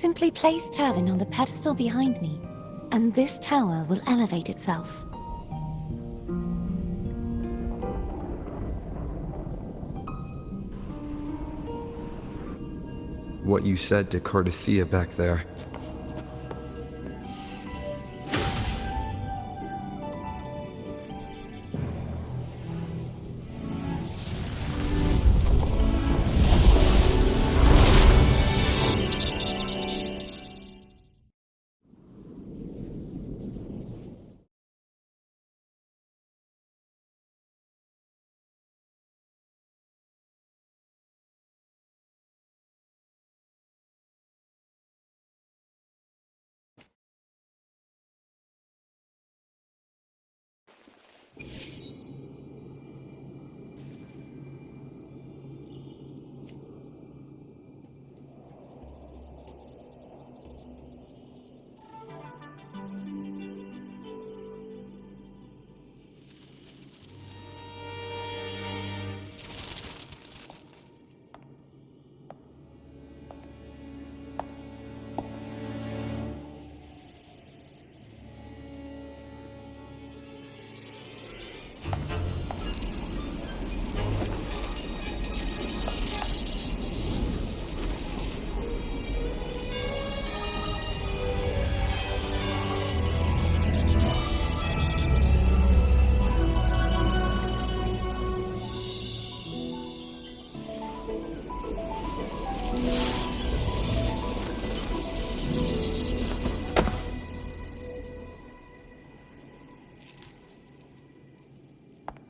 Simply place Turvin on the pedestal behind me, and this tower will elevate itself. What you said to Cardathea back there.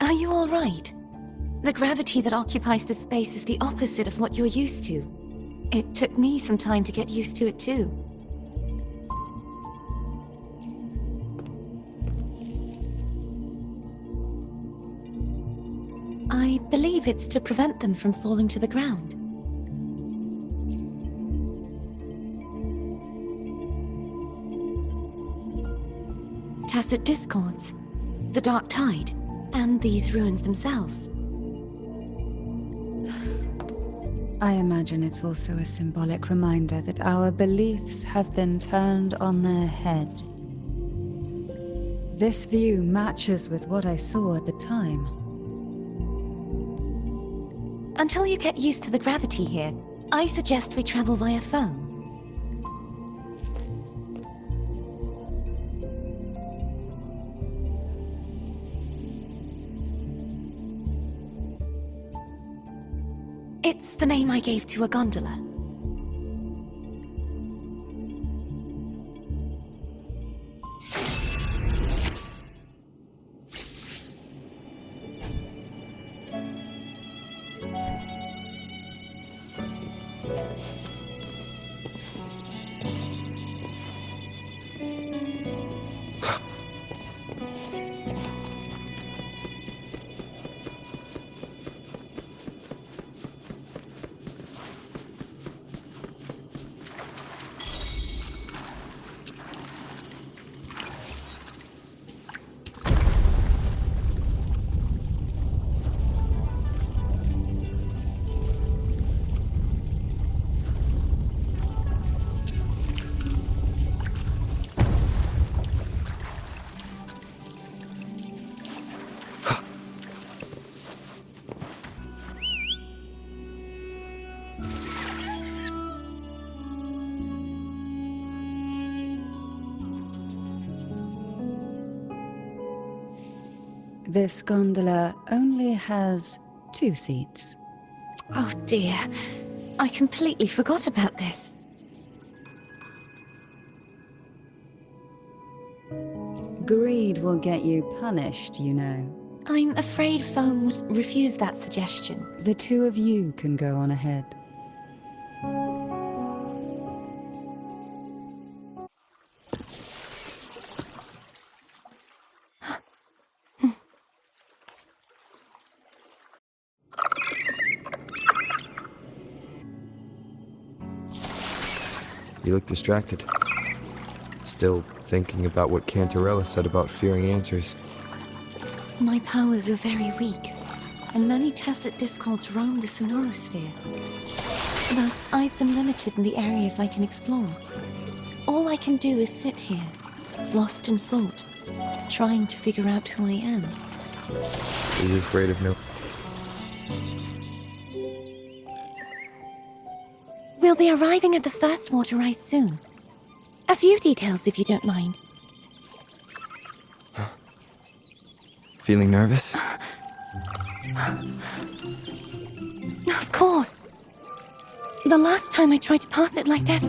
Are you all right? The gravity that occupies this space is the opposite of what you're used to. It took me some time to get used to it too. I believe it's to prevent them from falling to the ground. Tacit discords, the dark tide, and these ruins themselves. I imagine it's also a symbolic reminder that our beliefs have been turned on their head. This view matches with what I saw at the time. Until you get used to the gravity here, I suggest we travel via phone. It's the name I gave to a gondola. This gondola only has 2 seats. Oh dear, I completely forgot about this. Greed will get you punished, you know. I'm afraid phone would refuse that suggestion. The 2 of you can go on ahead. You look distracted. Still thinking about what Cantarella said about fearing answers. My powers are very weak, and many tacit discords roam the sonorosphere. Thus, I've been limited in the areas I can explore. All I can do is sit here, lost in thought, trying to figure out who I am. Are you afraid of no... We'll be arriving at the first water rise soon. A few details, if you don't mind. Feeling nervous? Of course. The last time I tried to pass it like this...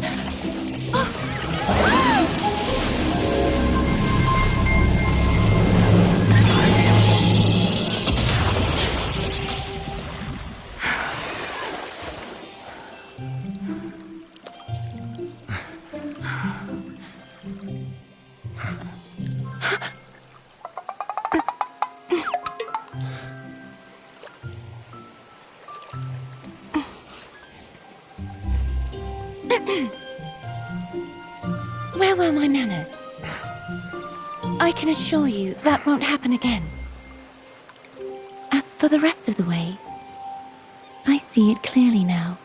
Where were my manners? I can assure you that won't happen again. As for the rest of the way, I see it clearly now.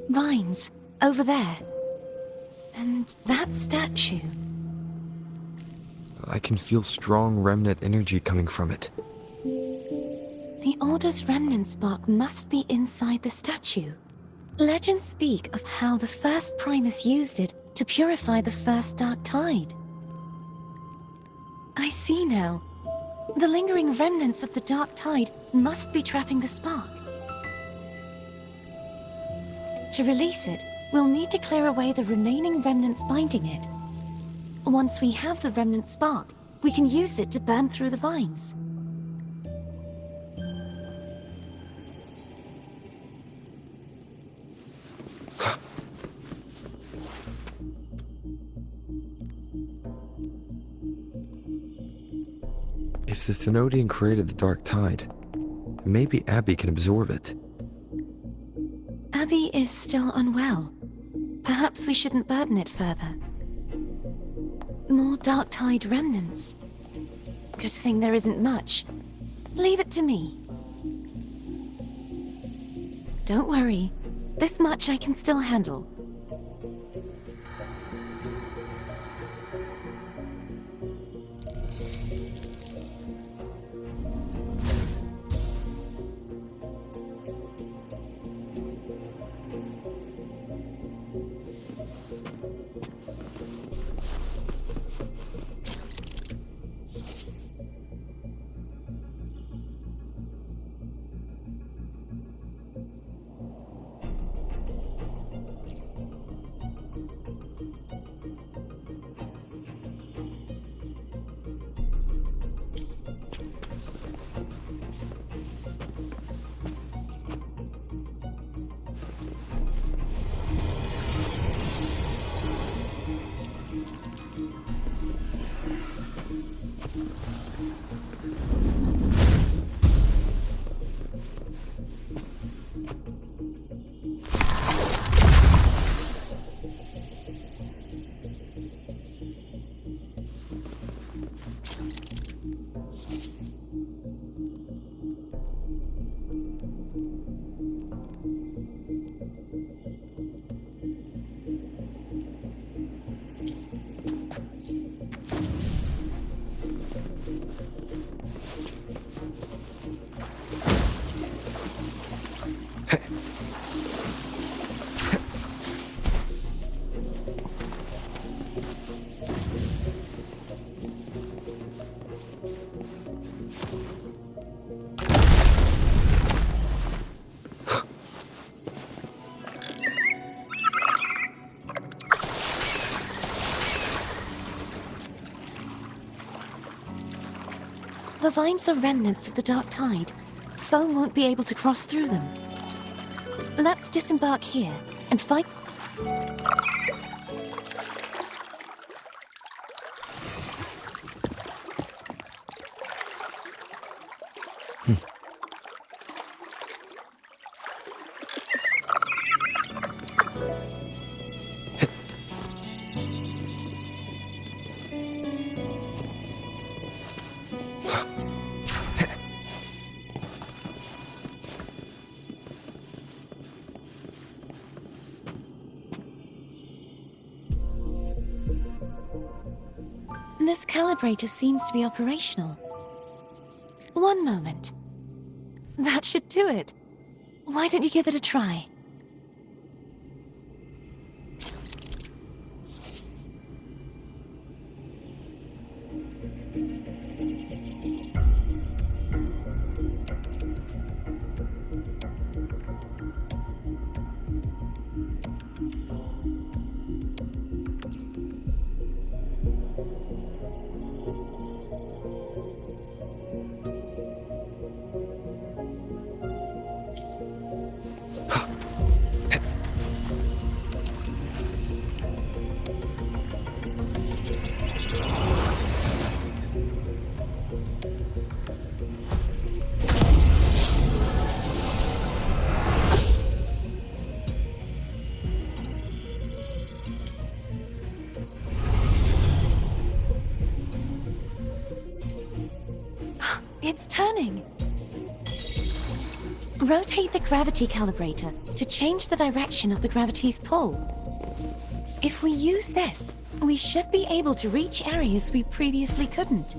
Vines, over there. And that statue. I can feel strong remnant energy coming from it. The Order's remnant spark must be inside the statue. Legends speak of how the first Primus used it to purify the first dark tide. I see now. The lingering remnants of the dark tide must be trapping the spark. To release it, we'll need to clear away the remaining remnants binding it. Once we have the remnant spark, we can use it to burn through the vines. If the Thenodian created the dark tide, maybe Abby can absorb it. Abby is still unwell. Perhaps we shouldn't burden it further. More dark tide remnants. Good thing there isn't much. Leave it to me. Don't worry. This much I can still handle. The vines are remnants of the dark tide. Foe won't be able to cross through them. Let's disembark here and fight. This calibrator seems to be operational. One moment. That should do it. Why don't you give it a try? It's turning. Rotate the gravity calibrator to change the direction of the gravity's pull. If we use this, we should be able to reach areas we previously couldn't.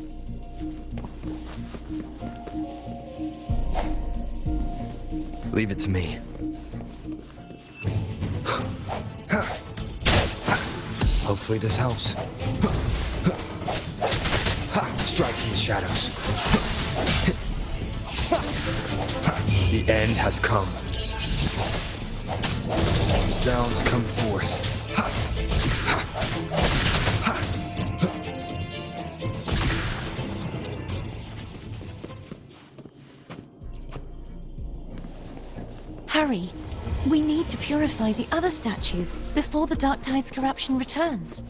Leave it to me. Hopefully this helps. Strike these shadows. The end has come. Sounds come forth. Hurry. We need to purify the other statues before the Dark Tide's corruption returns.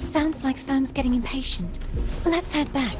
Sounds like Thone's getting impatient. Let's head back.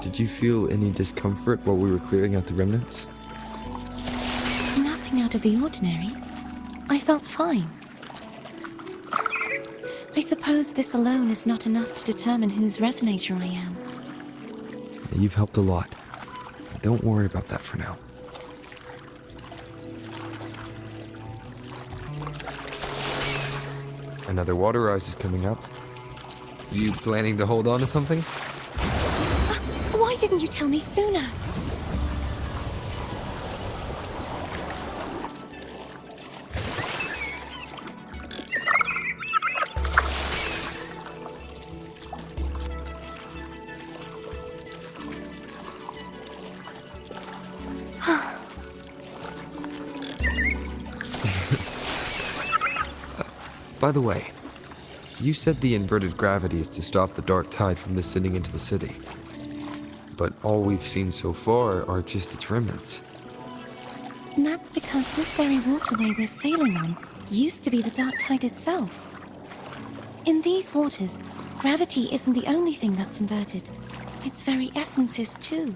Did you feel any discomfort while we were clearing out the remnants? Nothing out of the ordinary. I felt fine. I suppose this alone is not enough to determine whose resonator I am. You've helped a lot. Don't worry about that for now. Another water rise is coming up. You planning to hold on to something? Why didn't you tell me sooner? By the way, you said the inverted gravity is to stop the dark tide from descending into the city. But all we've seen so far are just its remnants. And that's because this very waterway we're sailing on used to be the dark tide itself. In these waters, gravity isn't the only thing that's inverted. Its very essence is too.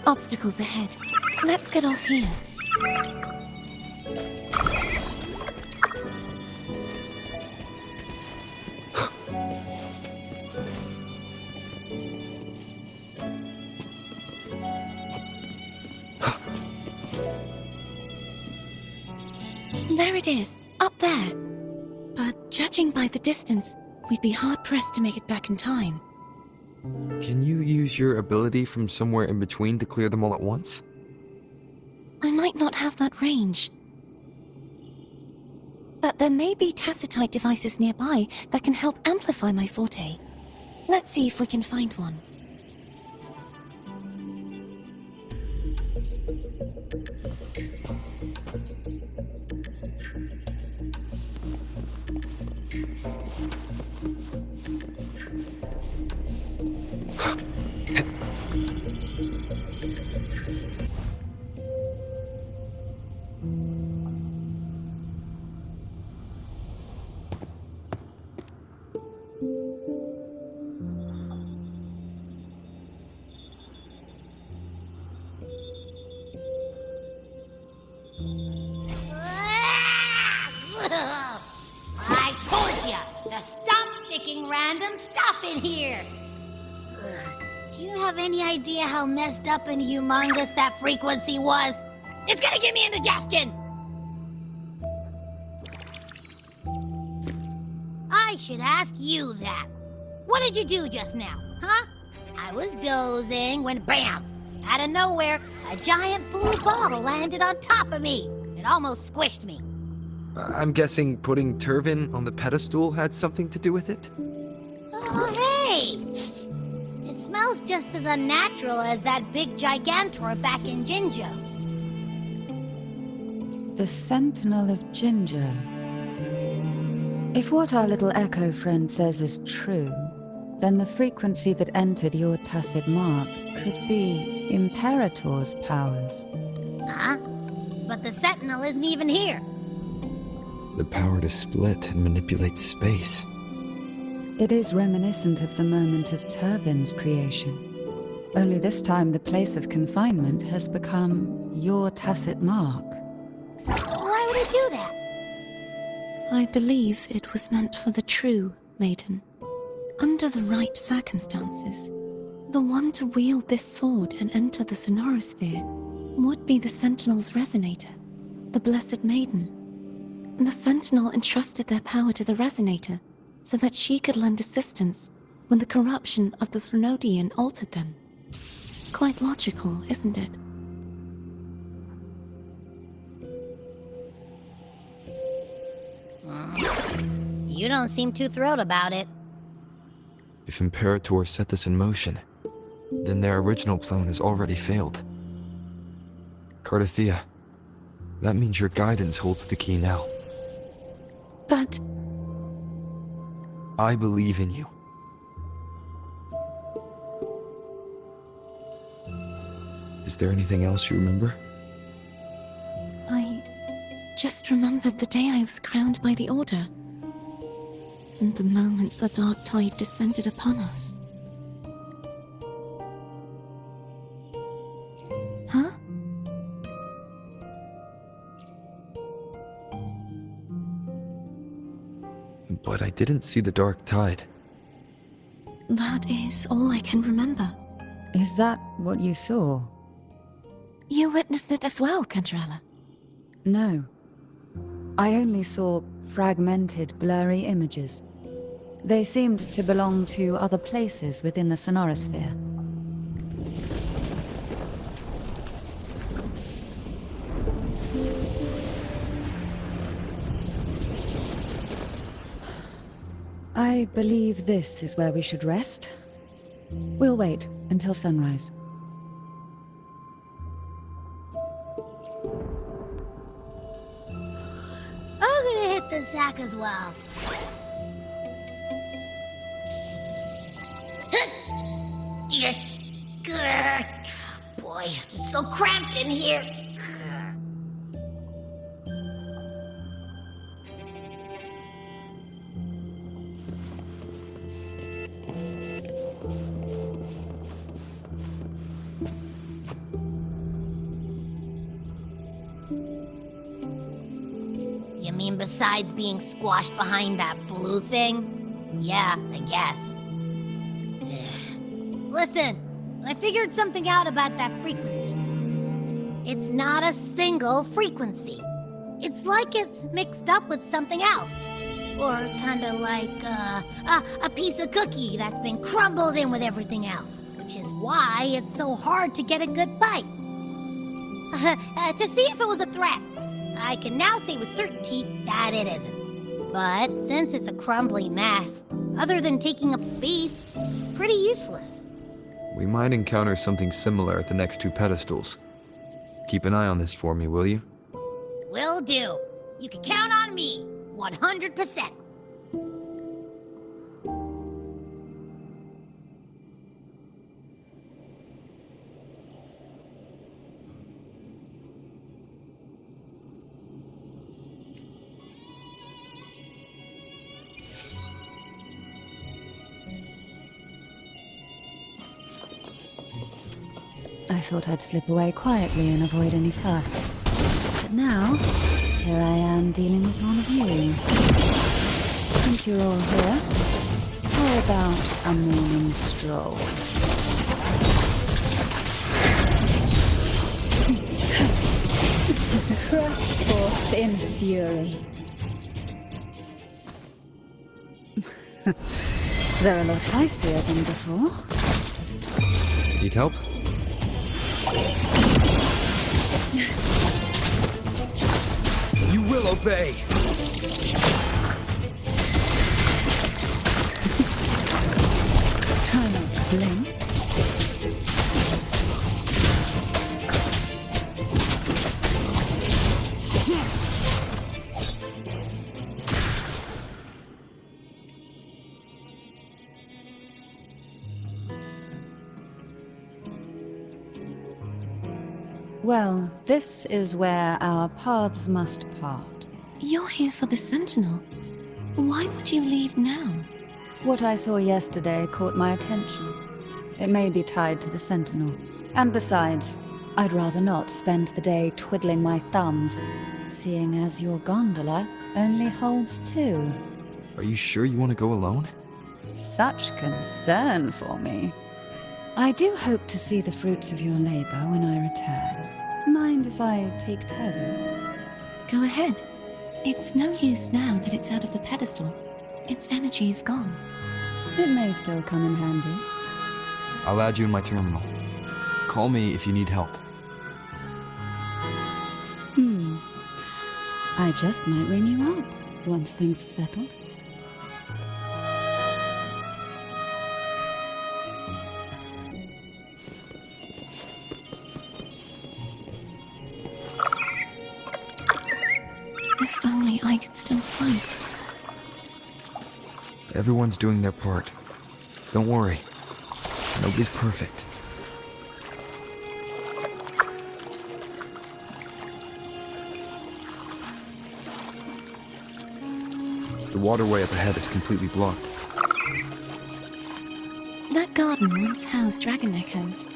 Obstacles ahead. Let's get off here. There it is, up there. But judging by the distance, we'd be hard-pressed to make it back in time. Can you use your ability from somewhere in between to clear them all at once? I might not have that range. But there may be tacitite devices nearby that can help amplify my forte. Let's see if we can find one. I told you to stop sticking random stuff in here. Do you have any idea how messed up and humongous that frequency was? It's gonna give me indigestion! I should ask you that. What did you do just now, huh? I was dozing when bam! Out of nowhere, a giant blue ball landed on top of me. It almost squished me. I'm guessing putting Turvin on the pedestal had something to do with it? Oh, hey! It smells just as unnatural as that big gigantor back in Jinjo. The Sentinel of Ginger. If what our little echo friend says is true, then the frequency that entered your tacit mark could be Imperator's powers. Huh? But the Sentinel isn't even here. The power to split and manipulate space. It is reminiscent of the moment of Turvin's creation. Only this time the place of confinement has become your tacit mark. Why would it do that? I believe it was meant for the true maiden. Under the right circumstances, the one to wield this sword and enter the sonorosphere would be the Sentinel's resonator, the Blessed Maiden. The Sentinel entrusted their power to the resonator so that she could lend assistance when the corruption of the Threnodian altered them. Quite logical, isn't it? You don't seem too thrilled about it. If Imperator set this in motion, then their original plan has already failed. Cardathea, that means your guidance holds the key now. But I believe in you. Is there anything else you remember? I just remembered the day I was crowned by the Order, and the moment the dark tide descended upon us. Huh? But I didn't see the dark tide. That is all I can remember. Is that what you saw? You witnessed it as well, Cantarella. No. I only saw fragmented, blurry images. They seemed to belong to other places within the sonorosphere. I believe this is where we should rest. We'll wait until sunrise. I'm gonna hit take the sack as well. Boy, it's so cramped in here. You mean besides being squashed behind that blue thing? Yeah, I guess. Listen, I figured something out about that frequency. It's not a single frequency. It's like it's mixed up with something else. Or kinda like a piece of cookie that's been crumbled in with everything else. Which is why it's so hard to get a good bite. To see if it was a threat. I can now say with certainty that it isn't. But since it's a crumbly mess, other than taking up space, it's pretty useless. We might encounter something similar at the next two pedestals. Keep an eye on this for me, will you? Will do. You can count on me, 100%. I thought I'd slip away quietly and avoid any fuss. But now, here I am dealing with one of you. Since you're all here, how about a morning stroll? Rush forth in fury. They're a lot feistier than before. Need help? You will obey! Try not to blink. Well, this is where our paths must part. You're here for the Sentinel. Why would you leave now? What I saw yesterday caught my attention. It may be tied to the Sentinel. And besides, I'd rather not spend the day twiddling my thumbs, seeing as your gondola only holds two. Are you sure you want to go alone? Such concern for me. I do hope to see the fruits of your labor when I return. Mind if I take turn? Go ahead. It's no use now that it's out of the pedestal. Its energy is gone. It may still come in handy. I'll add you in my terminal. Call me if you need help. I just might ring you up once things are settled. If only I could still fight. Everyone's doing their part. Don't worry. Nobody's perfect. The waterway up ahead is completely blocked. That garden once housed dragon echoes.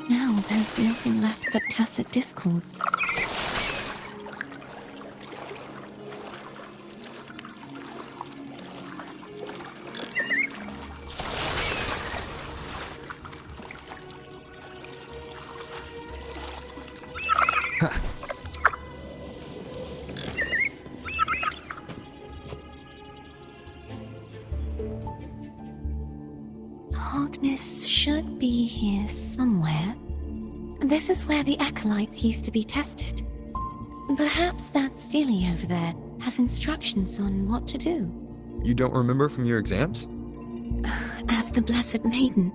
Now there's nothing left but tacit discords. Harkness should be here somewhere. This is where the acolytes used to be tested. Perhaps that Steely over there has instructions on what to do. You don't remember from your exams? As the Blessed Maiden,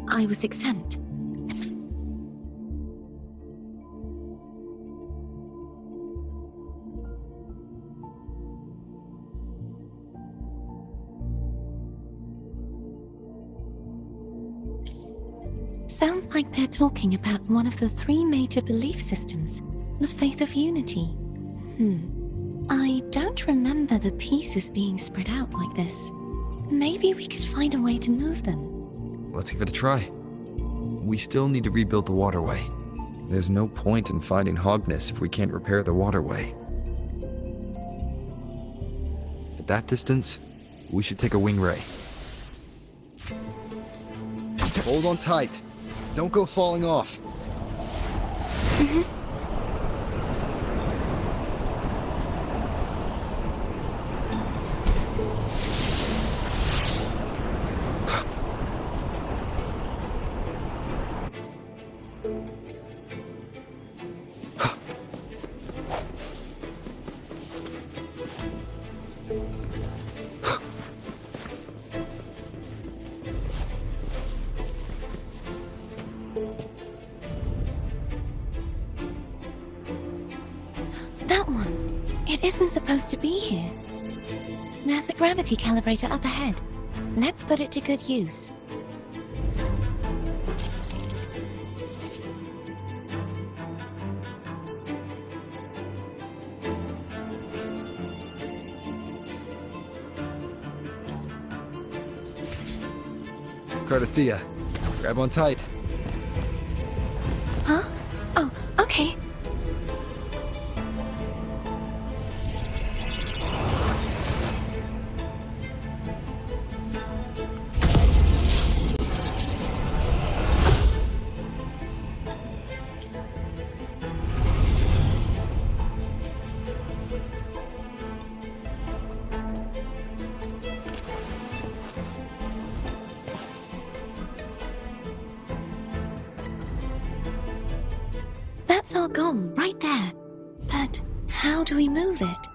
I was exempt. Sounds like they're talking about one of the three major belief systems, the faith of unity. I don't remember the pieces being spread out like this. Maybe we could find a way to move them. Let's give it a try. We still need to rebuild the waterway. There's no point in finding Hogness if we can't repair the waterway. At that distance, we should take a wing ray. Hold on tight. Don't go falling off. That one. It isn't supposed to be here. There's a gravity calibrator up ahead. Let's put it to good use. Cardathea, grab on tight. Huh? Oh, okay. That's our goal, right there. But how do we move it?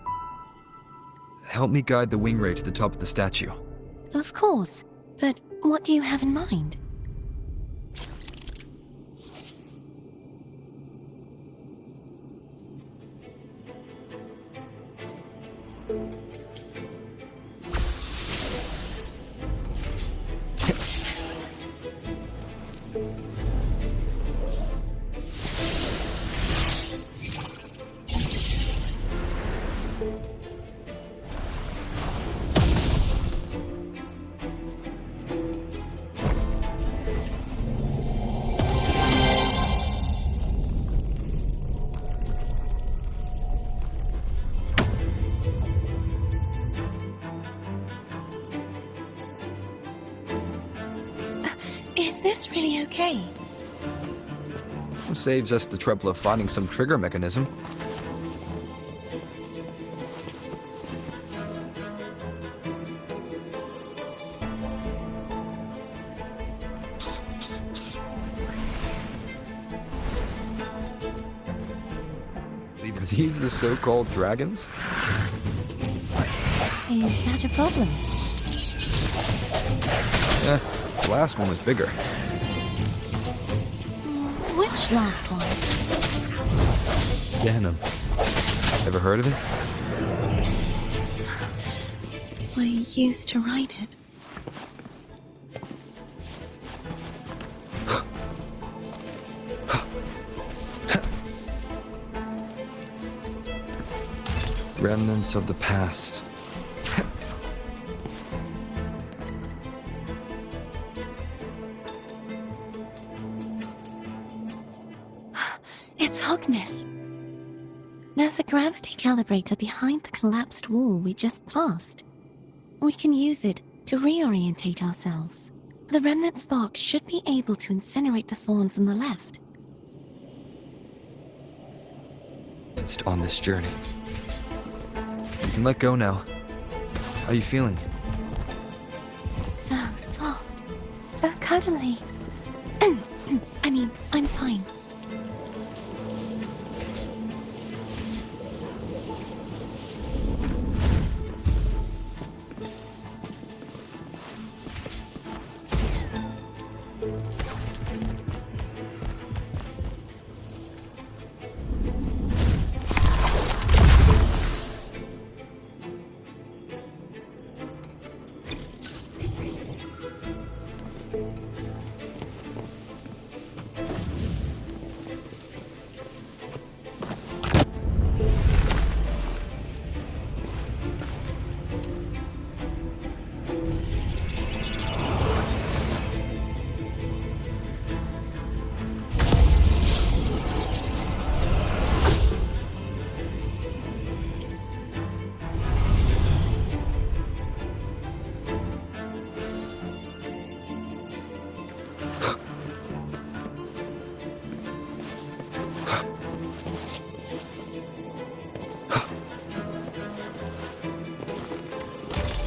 Help me guide the wing ray to the top of the statue. Of course, but what do you have in mind? Is this really okay? Saves us the trouble of finding some trigger mechanism. Are these the so-called dragons? Is that a problem? The last one was bigger. Which last one? Ganem. Ever heard of it? I used to write it. Remnants of the past. It's Hogness. There's a gravity calibrator behind the collapsed wall we just passed. We can use it to reorientate ourselves. The remnant spark should be able to incinerate the thorns on the left. It's on this journey. You can let go now. How are you feeling? So soft. So cuddly. I mean, I'm fine.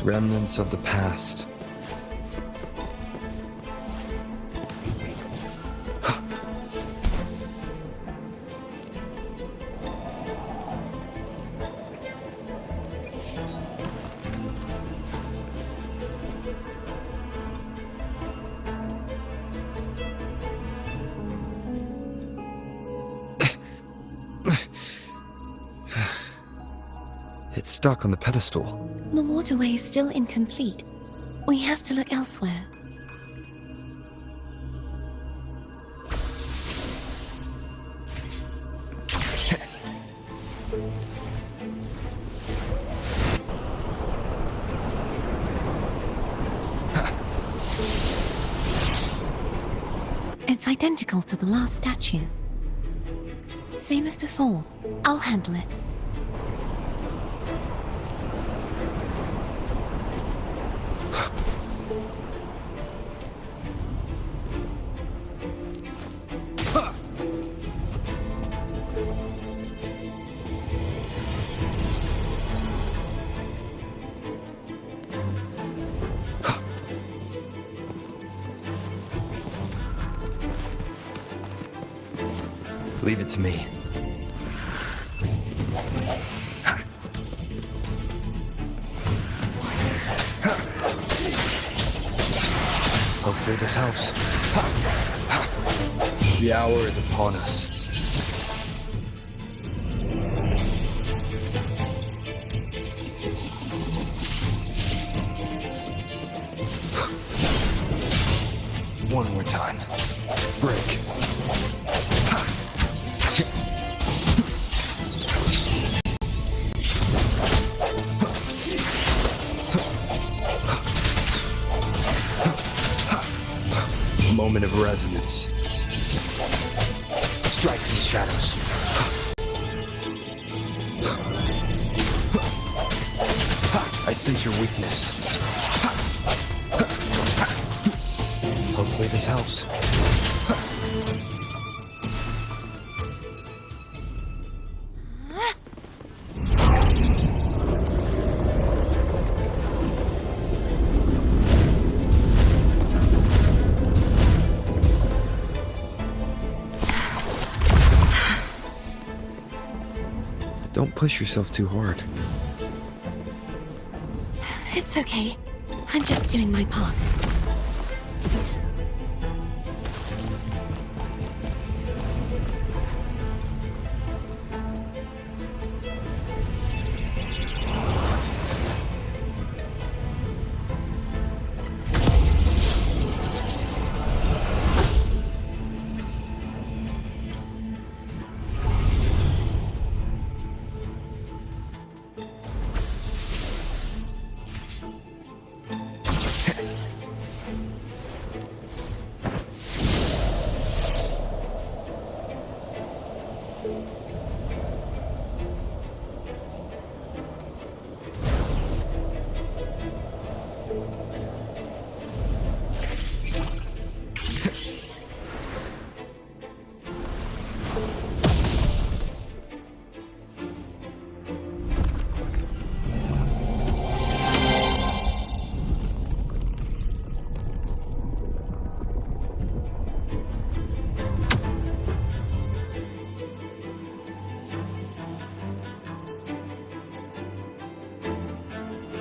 Remnants of the past. It's stuck on the pedestal. The waterway is still incomplete. We have to look elsewhere. It's identical to the last statue. Same as before. I'll handle it. Leave it to me. Hopefully this helps. The hour is upon us. One more time. Break. Moment of resonance. Strike from the shadows. I sense your weakness. Hopefully this helps. Don't push yourself too hard. It's okay. I'm just doing my part.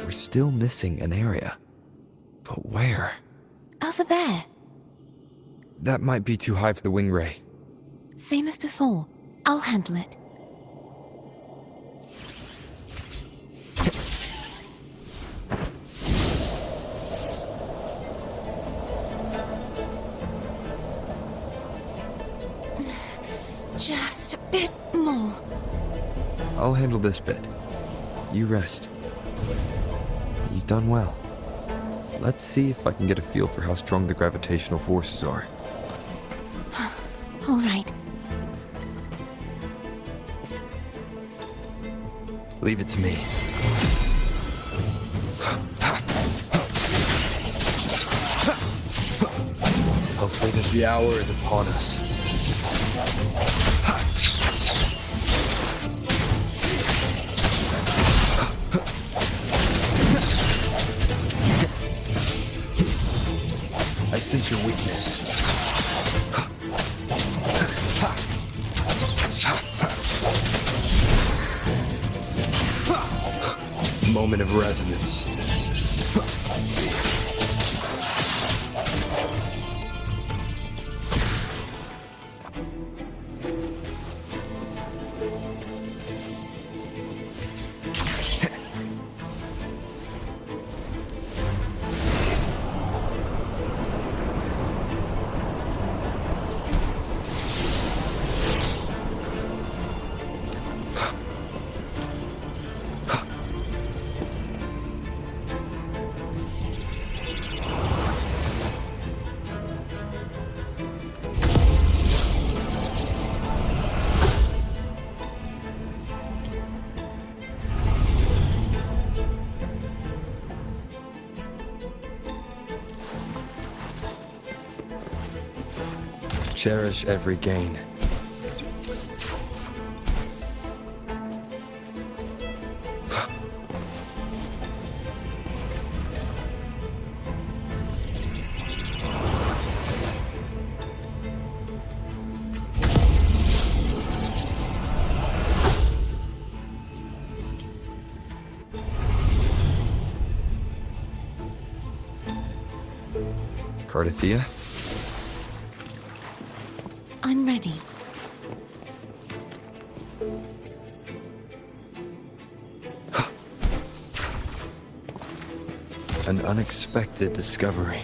We're still missing an area. But where? Over there. That might be too high for the wing ray. Same as before. I'll handle it. Just a bit more. I'll handle this bit. You rest. You've done well. Let's see if I can get a feel for how strong the gravitational forces are. All right. Leave it to me. Hopefully the hour is upon us. I sense your weakness. Moment of resonance. Cherish every gain. Cardathia? I'm ready. An unexpected discovery.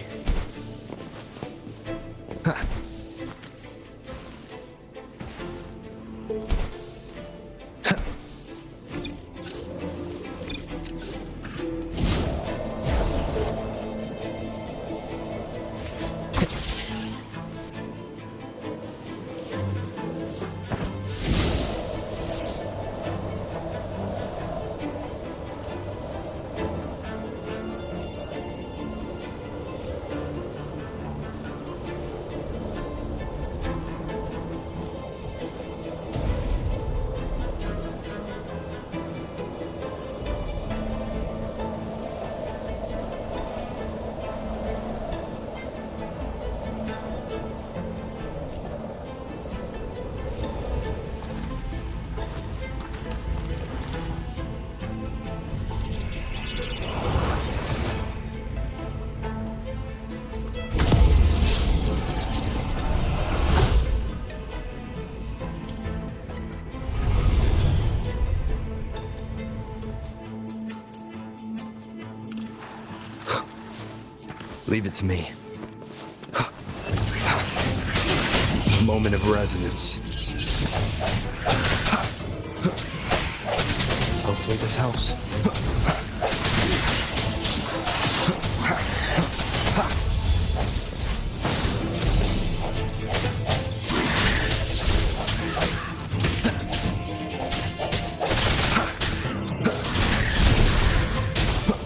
Leave it to me. Moment of resonance. Hopefully this helps.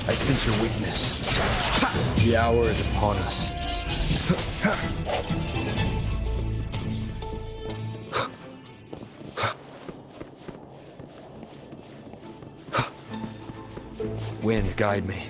I sense your weakness. The hour is upon us. Wind, guide me.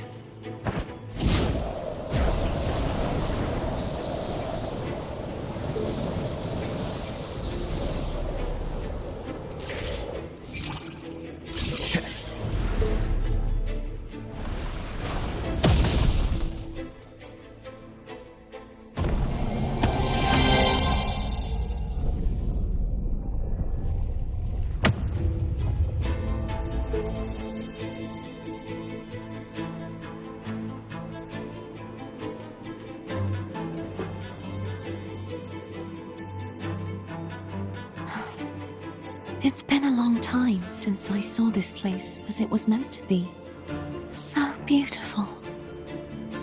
It's been a long time since I saw this place as it was meant to be. So beautiful.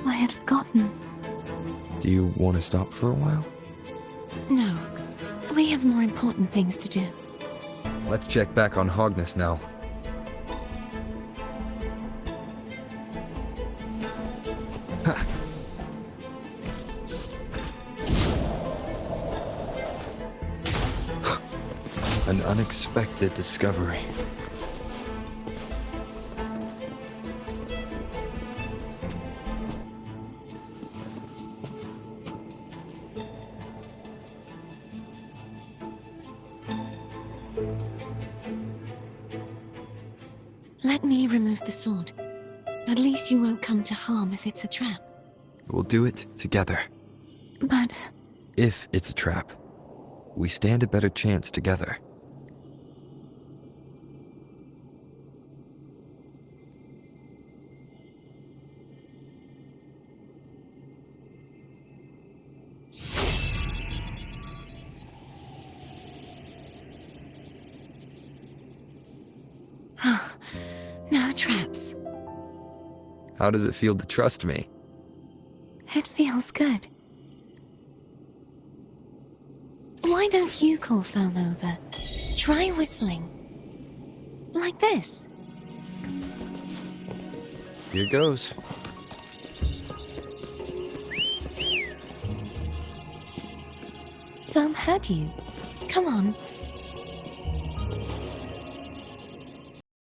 I had forgotten. Do you want to stop for a while? No, we have more important things to do. Let's check back on Hogness now. An unexpected discovery. Let me remove the sword. At least you won't come to harm if it's a trap. We'll do it together. But If it's a trap, we stand a better chance together. no traps. How does it feel to trust me? It feels good. Why don't you call Foam over? Try whistling. Like this. Here goes. Foam heard you. Come on,